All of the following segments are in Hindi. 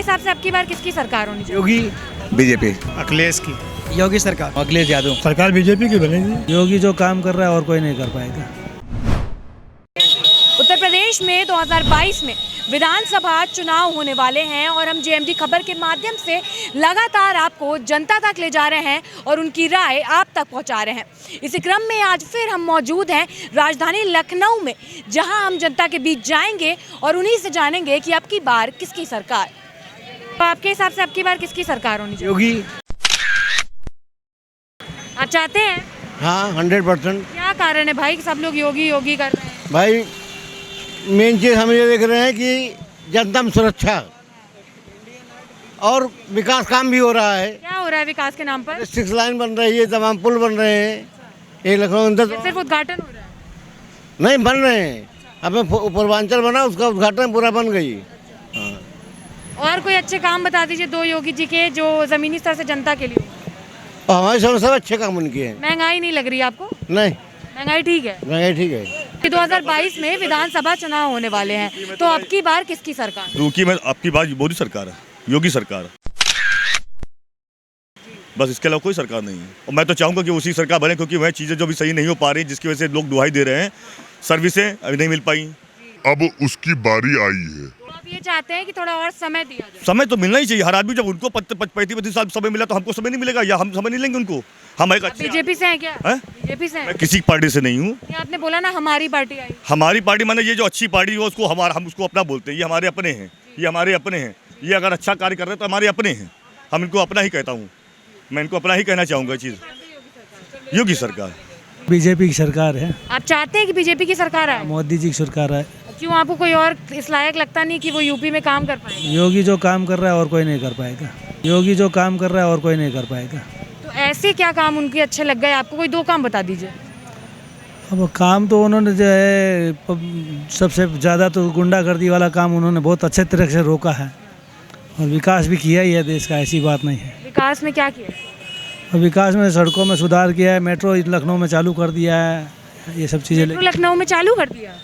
हिसाब से अब की बार किसकी सरकार होनी चाहिए? योगी, बीजेपी, अखिलेश की। योगी सरकार, अखिलेश यादव। सरकार बीजेपी की बनेगी। योगी जो काम कर रहा है और कोई नहीं कर पाएगा। उत्तर प्रदेश में 2022 में विधानसभा चुनाव होने वाले हैं और हम जेएमडी खबर के माध्यम से लगातार आपको जनता तक ले जा रहे हैं और उनकी राय आप तक पहुंचा रहे हैं। इसी क्रम में आज फिर हम मौजूद हैं राजधानी लखनऊ में, जहां हम जनता के बीच जाएंगे और उन्हीं से जानेंगे कि अब की बार किसकी सरकार। तो आपके हिसाब से अब की बार किसकी सरकार होनी चाहिए? योगी। आप चाहते हैं? हाँ, 100%। क्या कारण है भाई कि सब लोग योगी योगी कर रहे हैं? भाई मेन चीज़ हम ये देख रहे हैं कि जनता में सुरक्षा और विकास काम भी हो रहा है। क्या हो रहा है विकास के नाम पर? 6 लाइन बन रही है, तमाम पुल बन रहे हैं। एक लखनऊ अंदर सिर्फ उद्घाटन हो रहा है? नहीं बन रहे हैं। अब पूर्वांचल बना, उसका उद्घाटन पूरा बन गई। हाँ। और कोई अच्छे काम बता दीजिए दो योगी जी के जो जमीनी स्तर से जनता के लिए। और हमारे सब अच्छे काम उनके हैं। महंगाई नहीं लग रही आपको? नहीं, महंगाई ठीक है। महंगाई ठीक है। 2022 में विधानसभा चुनाव होने वाले हैं, तो अब की बार किसकी सरकार? क्योंकि मैं अब की बार मोदी सरकार है, योगी सरकार, बस इसके अलावा कोई सरकार नहीं है। और मैं तो चाहूँगा कि उसी सरकार बने, क्योंकि वह चीज़ें जो भी सही नहीं हो पा रही, जिसकी वजह से लोग दुहाई दे रहे हैं, सर्विसें अभी नहीं मिल पाई। अब उसकी बारी आई है। तो आप ये चाहते हैं कि थोड़ा और समय दिया जाए? समय तो मिलना ही चाहिए हर आदमी। जब उनको 35 साल समय मिला तो हमको समय नहीं मिलेगा, या हम समय नहीं लेंगे उनको? हम एक अच्छे बीजेपी से हैं क्या? बीजेपी से हैं? मैं किसी पार्टी से नहीं हूँ। ये आपने बोला ना हमारी पार्टी आई। हमारी पार्टी माने ये जो अच्छी पार्टी है उसको हम उसको अपना बोलते हैं। ये हमारे अपने हैं, ये हमारे अपने हैं। ये अगर अच्छा कार्य कर रहे हैं तो हमारे अपने हैं, हम इनको अपना ही कहता हूँ। मैं इनको अपना ही कहना चाहूँगा। चीज़ योगी सरकार, बीजेपी की सरकार है। आप चाहते हैं कि बीजेपी की सरकार आए? मोदी जी की सरकार है। क्यों, आपको कोई और इस लायक लगता नहीं कि वो यूपी में काम कर पाए? योगी जो काम कर रहा है और कोई नहीं कर पाएगा। योगी जो काम कर रहा है और कोई नहीं कर पाएगा। तो ऐसे क्या काम उनके अच्छे लग गए आपको? कोई दो काम बता दीजिए। अब काम तो उन्होंने जो है सबसे ज़्यादा तो गुंडागर्दी वाला काम उन्होंने बहुत अच्छे तरह से रोका है, और विकास भी किया ही है देश का, ऐसी बात नहीं है। विकास में क्या किया? और विकास में सड़कों में सुधार किया है, मेट्रो लखनऊ में चालू कर दिया है, ये सब चीज़ें। लखनऊ में चालू कर दिया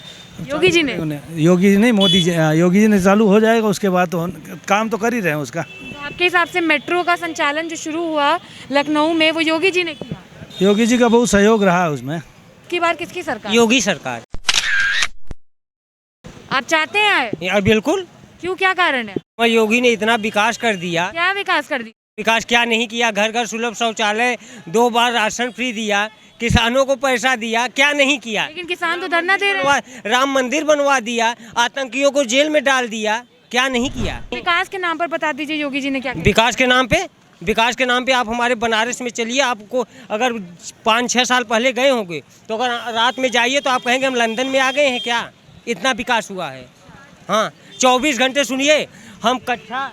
योगी जी ने? योगी जी नहीं, मोदी जी। योगी जी ने चालू हो जाएगा, उसके बाद तो काम तो कर ही रहे हैं उसका। तो आपके हिसाब से मेट्रो का संचालन जो शुरू हुआ लखनऊ में वो योगी जी ने किया? योगी जी का बहुत सहयोग रहा है उसमें। की बार किसकी सरकार? योगी सरकार। आप चाहते हैं? बिल्कुल। क्यों, क्या कारण है? योगी ने इतना विकास कर दिया। क्या विकास कर दिया? विकास क्या नहीं किया? घर घर सुलभ शौचालय, 2 बार राशन फ्री दिया, किसानों को पैसा दिया, क्या नहीं किया? लेकिन किसान तो धरना दे रहे हैं। राम मंदिर बनवा दिया, आतंकियों को जेल में डाल दिया, क्या नहीं किया? विकास के नाम पर बता दीजिए योगी जी ने क्या किया? विकास के नाम पे, विकास के नाम पे आप हमारे बनारस में चलिए, आपको अगर 5-6 साल पहले गए होंगे तो अगर रात में जाइए तो आप कहेंगे हम लंदन में आ गए हैं क्या, इतना विकास हुआ है। हाँ, 24 घंटे सुनिए। हम कक्षा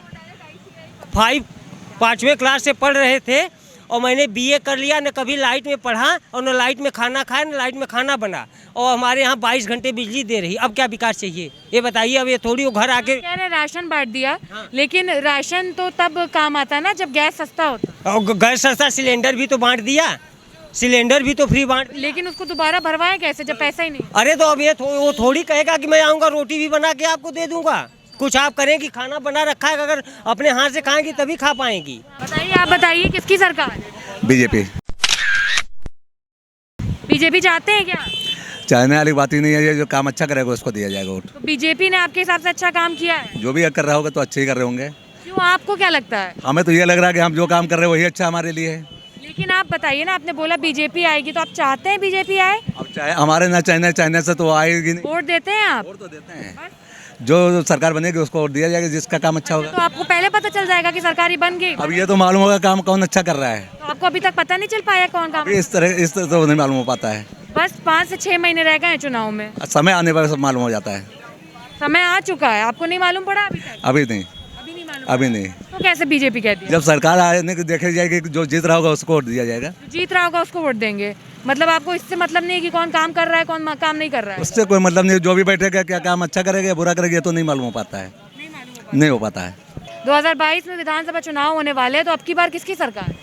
5वीं क्लास से पढ़ रहे थे और मैंने बीए कर लिया, न कभी लाइट में पढ़ा और न लाइट में खाना खाया, न लाइट में खाना बना, और हमारे यहाँ 22 घंटे बिजली दे रही। अब क्या विकास चाहिए ये बताइए? अब ये थोड़ी वो घर आके कह रहे राशन बांट दिया। हाँ। लेकिन राशन तो तब काम आता ना जब गैस सस्ता होता। और गैस सस्ता, सिलेंडर भी तो बांट दिया, सिलेंडर भी तो फ्री बांट। लेकिन उसको दोबारा भरवाए कैसे जब पैसा ही नहीं? अरे तो अब ये वो थोड़ी कहेगा कि मैं आऊँगा रोटी भी बना के आपको दे दूंगा। कुछ आप करें कि खाना बना रखा है, अगर अपने हाथ से खाएंगी तभी खा पाएंगी। बताइए, आप बताइए किसकी सरकार? बीजेपी। बीजेपी चाहते हैं क्या? चाहने वाली बात ही नहीं है, ये जो काम अच्छा करेगा उसको दिया जाएगा वोट। तो बीजेपी ने आपके हिसाब से अच्छा काम किया है? जो भी कर रहा होगा तो अच्छे ही कर रहे होंगे। क्यों, आपको क्या लगता है? हमें तो ये लग रहा है कि हम जो काम कर रहे हैं वही अच्छा हमारे लिए है। लेकिन आप बताइए ना, आपने बोला बीजेपी आएगी, तो आप चाहते हैं बीजेपी आए? अब चाहे हमारे ना चाहने से तो आएगी नहीं। वोट देते हैं आप? वोट तो देते हैं, जो सरकार बनेगी उसको वोट दिया जाएगा, जिसका काम अच्छा होगा। तो आपको पहले पता चल जाएगा कि सरकार ही बन गई? अब ये तो मालूम होगा काम कौन अच्छा कर रहा है। तो आपको अभी तक पता नहीं चल पाया कौन काम? इस तरह तो नहीं मालूम हो पाता है। बस 5 से 6 महीने रह गए हैं चुनाव में। समय आने पर सब मालूम हो जाता है। समय आ चुका है, आपको नहीं मालूम पड़ा अभी तक? अभी नहीं, अभी नहीं मालूम। अभी नहीं। तो कैसे बीजेपी कहती है? जब सरकार आने की देखी जाएगी, जो जीत रहा होगा उसको वोट दिया जाएगा। जीत रहा होगा उसको वोट देंगे? मतलब आपको इससे मतलब नहीं कि कौन काम कर रहा है कौन काम नहीं कर रहा है? उससे कोई मतलब नहीं, जो भी बैठेगा क्या काम अच्छा करेगा बुरा करेगा तो नहीं मालूम हो पाता है। नहीं हो पाता है। 2022 में विधानसभा चुनाव होने वाले हैं, तो अब की बार किसकी सरकार?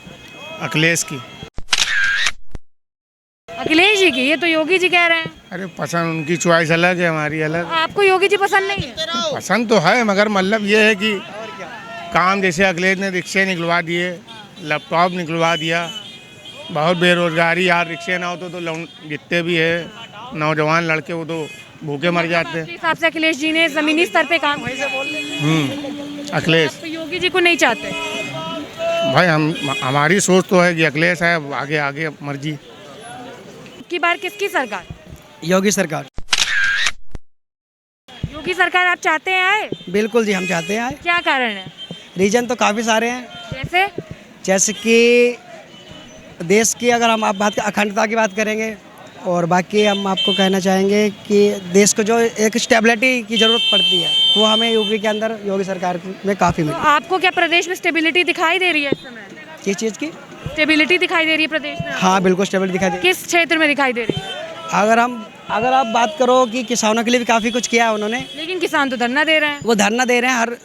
अखिलेश की। अखिलेश जी की? ये तो योगी जी कह रहे हैं। अरे पसंद उनकी चॉइस अलग है, हमारी अलग। आपको योगी जी पसंद नहीं है? पसंद तो है, मगर मतलब ये है कि काम जैसे अखिलेश ने रिक्शे निकलवा दिए, लैपटॉप निकलवा दिया, बहुत बेरोजगारी यार, रिक्शे ना हो तो जितने भी है नौजवान लड़के वो तो भूखे मर जाते हैं। आपके हिसाब से अखिलेश जी ने जमीनी स्तर पे काम किया। अखिलेश आप योगी जी को नहीं चाहते? भाई हमारी सोच तो है कि अखिलेश है, आगे आगे मर्जी। की बार किसकी सरकार? योगी सरकार। योगी सरकार आप चाहते हैं आए? बिल्कुल जी, हम चाहते हैं आए। क्या कारण है? रीजन तो काफ़ी सारे हैं, जैसे कि देश की अगर हम आप बात अखंडता की बात करेंगे, और बाकी हम आपको कहना चाहेंगे कि देश को जो एक स्टेबिलिटी की ज़रूरत पड़ती है वो हमें यूपी के अंदर योगी सरकार में काफ़ी मिली। तो आपको क्या प्रदेश में स्टेबिलिटी दिखाई दे रही है इस समय? किस चीज़ की स्टेबिलिटी दिखाई दे रही है प्रदेश में? हाँ बिल्कुल स्टेबिलिटी दिखाई दे। किस क्षेत्र में दिखाई दे रही है? अगर आप बात करो कि किसानों के लिए भी काफ़ी कुछ किया है उन्होंने। लेकिन किसान तो धरना दे रहे हैं। वो धरना दे रहे हैं, हर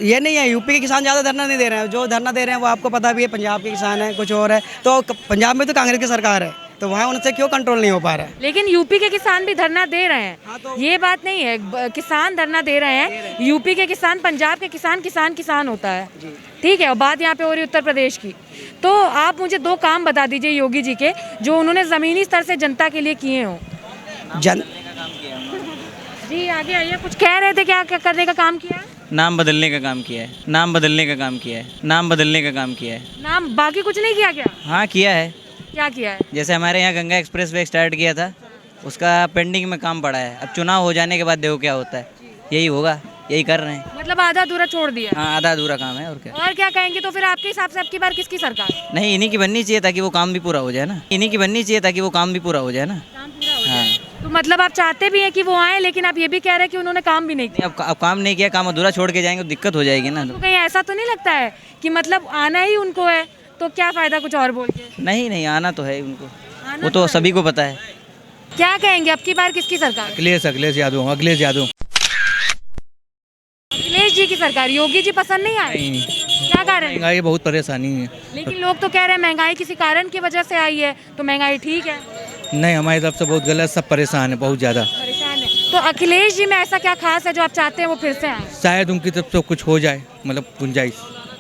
ये नहीं है यूपी के किसान ज़्यादा धरना नहीं दे रहे हैं, जो धरना दे रहे हैं वो आपको पता भी है पंजाब के किसान हैं, कुछ और है। तो पंजाब में तो कांग्रेस की सरकार है, तो वहाँ उनसे क्यों कंट्रोल नहीं हो पा रहा है? लेकिन यूपी के किसान भी धरना दे रहे हैं। हाँ, तो ये बात नहीं है, किसान धरना दे रहे हैं। यूपी के किसान, पंजाब के किसान किसान होता है, ठीक है। और बात यहाँ पे हो रही उत्तर प्रदेश की। तो आप मुझे 2 काम बता दीजिए योगी जी के, जो उन्होंने जमीनी स्तर से जनता के लिए किए हो। जी आगे आइए, कुछ कह रहे थे, क्या करने का काम किया है? नाम बदलने का काम किया है, नाम बदलने का काम किया है, नाम बदलने का काम किया है। नाम, बाकी कुछ नहीं किया क्या? हाँ किया है। क्या किया है? जैसे हमारे यहाँ गंगा एक्सप्रेस वे स्टार्ट किया था, उसका पेंडिंग में काम पड़ा है। अब चुनाव हो जाने के बाद देखो क्या होता है, यही होगा, यही कर रहे हैं। मतलब आधा अधूरा छोड़ दिया? हाँ आधा अधूरा काम है, और क्या। और क्या कहेंगे? तो फिर आपके हिसाब से आपकी बार किसकी सरकार? नहीं, इन्हीं की बननी चाहिए ताकि वो काम भी पूरा हो जाए ना, इन्हीं की बननी चाहिए ताकि वो काम भी पूरा हो जाए ना। हाँ। तो मतलब आप चाहते भी हैं कि वो आए, लेकिन आप ये भी कह रहे हैं कि उन्होंने काम भी नहीं किया। अब काम नहीं किया, काम अधूरा छोड़ के जाएंगे तो दिक्कत हो जाएगी ना। तो कहीं ऐसा तो नहीं लगता है कि मतलब आना ही उनको है, तो क्या फायदा कुछ और बोल के? नहीं, आना तो है उनको, वो तो सभी को पता है। क्या कहेंगे अब की बार किसकी सरकार? अखिलेश यादव। अखिलेश जी की सरकार। योगी जी पसंद नहीं आए? क्या कारण? महंगाई बहुत परेशानी है। लेकिन लोग तो कह रहे हैं महंगाई किसी कारण की वजह से आई है, तो महंगाई ठीक है। नहीं, हमारी तरफ से बहुत गलत, सब परेशान है, बहुत ज़्यादा परेशान है। तो अखिलेश जी में ऐसा क्या खास है जो आप चाहते हैं वो फिर से आए? शायद उनकी तरफ से कुछ हो जाए, मतलब गुंजाइश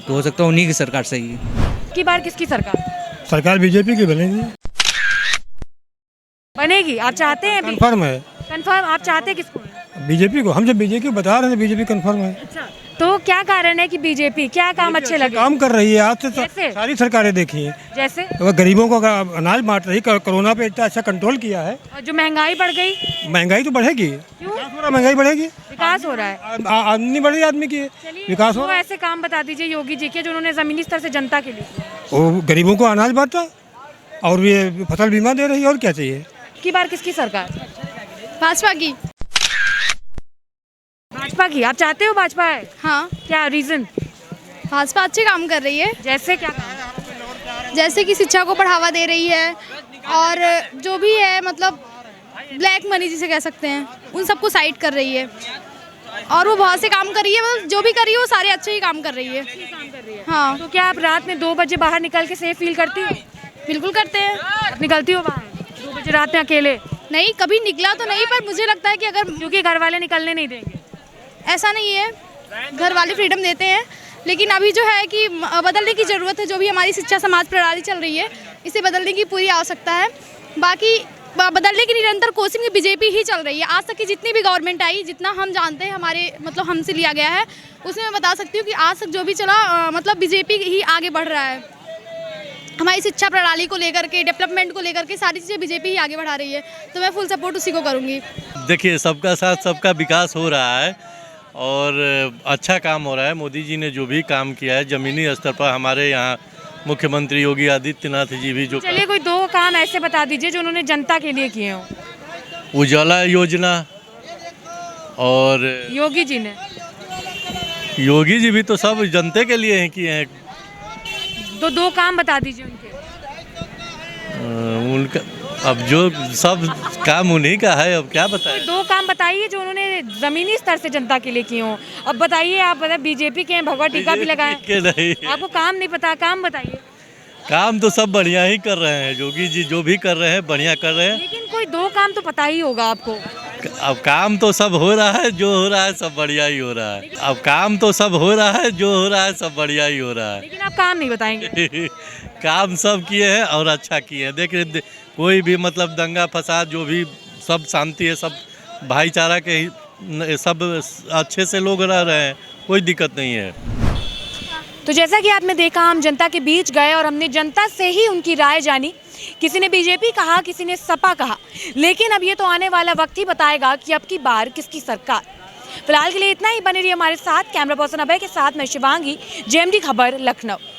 तो हो सकता है उन्हीं की सरकार सही है। की बार किसकी सरकार? सरकार बीजेपी की बनेगी। बनेगी? आप चाहते हैं? कंफर्म है कंफर्म आप चाहते किसको? बीजेपी को। हम जब बीजेपी बता रहे हैं बीजेपी कंफर्म है। अच्छा, तो क्या कारण है कि बीजेपी, क्या काम अच्छे लगे? काम कर रही है, आज से जैसे? सारी सरकारें देखी हैं। जैसे? वो गरीबों को अनाज बांट रही, कोरोना पे इतना अच्छा कंट्रोल किया है। और जो महंगाई बढ़ गई? महंगाई तो बढ़ेगी। क्यों? विकास हो रहा, महंगाई बढ़ेगी। विकास हो रहा है, आमदनी बढ़ी आदमी की, विकास हो तो रहा है। ऐसे काम बता दीजिए योगी जी के जो उन्होंने जमीनी स्तर से जनता के लिए। वो गरीबों को अनाज बांटा और ये फसल बीमा दे रही है, और क्या चाहिए? की बार किसकी सरकार? भाजपा की। भाजपा की? आप चाहते हो भाजपा है? हाँ। क्या रीजन? भाजपा अच्छे काम कर रही है। जैसे क्या काम? जैसे कि शिक्षा को बढ़ावा दे रही है, और जो भी है मतलब ब्लैक मनी जिसे कह सकते हैं, उन सबको साइड कर रही है। और वो बहुत से काम कर रही है, मतलब जो भी कर रही है वो सारे अच्छे ही काम कर रही है। हाँ। तो क्या आप रात में 2 बजे बाहर निकल के सेफ फील करती हो? बिल्कुल करते हैं। आप निकलती हो बाहर 2 बजे रात में अकेले? नहीं, कभी निकला तो नहीं, पर मुझे लगता है कि अगर, क्योंकि घर वाले निकलने नहीं देंगे। ऐसा नहीं है, घर वाले फ्रीडम देते हैं, लेकिन अभी जो है कि बदलने की ज़रूरत है। जो भी हमारी शिक्षा समाज प्रणाली चल रही है, इसे बदलने की पूरी आवश्यकता है। बाकी बदलने की निरंतर कोशिश बीजेपी ही चल रही है। आज तक की जितनी भी गवर्नमेंट आई, जितना हम जानते हैं, हमारे मतलब हमसे लिया गया है, उसमें मैं बता सकती हूँ कि आज तक जो भी चला मतलब बीजेपी ही आगे बढ़ रहा है। हमारी शिक्षा प्रणाली को लेकर के, डेवलपमेंट को लेकर के सारी चीज़ें बीजेपी ही आगे बढ़ा रही है, तो मैं फुल सपोर्ट उसी को करूँगी। देखिए, सबका साथ सबका विकास हो रहा है और अच्छा काम हो रहा है। मोदी जी ने जो भी काम किया है ज़मीनी स्तर पर, हमारे यहाँ मुख्यमंत्री योगी आदित्यनाथ जी भी जो। चलिए कोई 2 काम ऐसे बता दीजिए जो उन्होंने जनता के लिए किए हो। उजाला योजना, और योगी जी ने? योगी जी भी तो सब जनता के लिए ही किए हैं। 2 काम बता दीजिए उनके। उनका अब जो सब काम उन्हीं का है, अब क्या बताएं। 2 काम बताइए जो उन्होंने जमीनी स्तर से जनता के लिए किए हो। अब बताइए, आप मतलब बीजेपी के हैं, भगवा टीका भी लगाएं। नहीं, आपको काम नहीं पता, काम बताइए। काम तो सब बढ़िया ही कर रहे हैं, योगी जी जो भी कर रहे हैं बढ़िया कर रहे हैं। लेकिन कोई 2 काम तो पता ही होगा आपको। अब काम तो सब हो रहा है, जो हो रहा है सब बढ़िया ही हो रहा है। अब काम तो सब हो रहा है, जो हो रहा है सब बढ़िया ही हो रहा है। लेकिन आप काम नहीं बताएंगे। काम सब किए हैं और अच्छा किए हैं। देखिए कोई भी मतलब दंगा फसाद जो भी सब शांति है, सब भाईचारा के सब अच्छे से लोग रह रहे हैं, कोई दिक्कत नहीं है। तो जैसा कि आपने देखा, हम जनता के बीच गए और हमने जनता से ही उनकी राय जानी। किसी ने बीजेपी कहा, किसी ने सपा कहा, लेकिन अब ये तो आने वाला वक्त ही बताएगा कि अब की बार किसकी सरकार। फिलहाल के लिए इतना ही। बने रहिए हमारे साथ। कैमरा पर्सन अभय के साथ मैं शिवांगी, जेएमडी खबर, लखनऊ।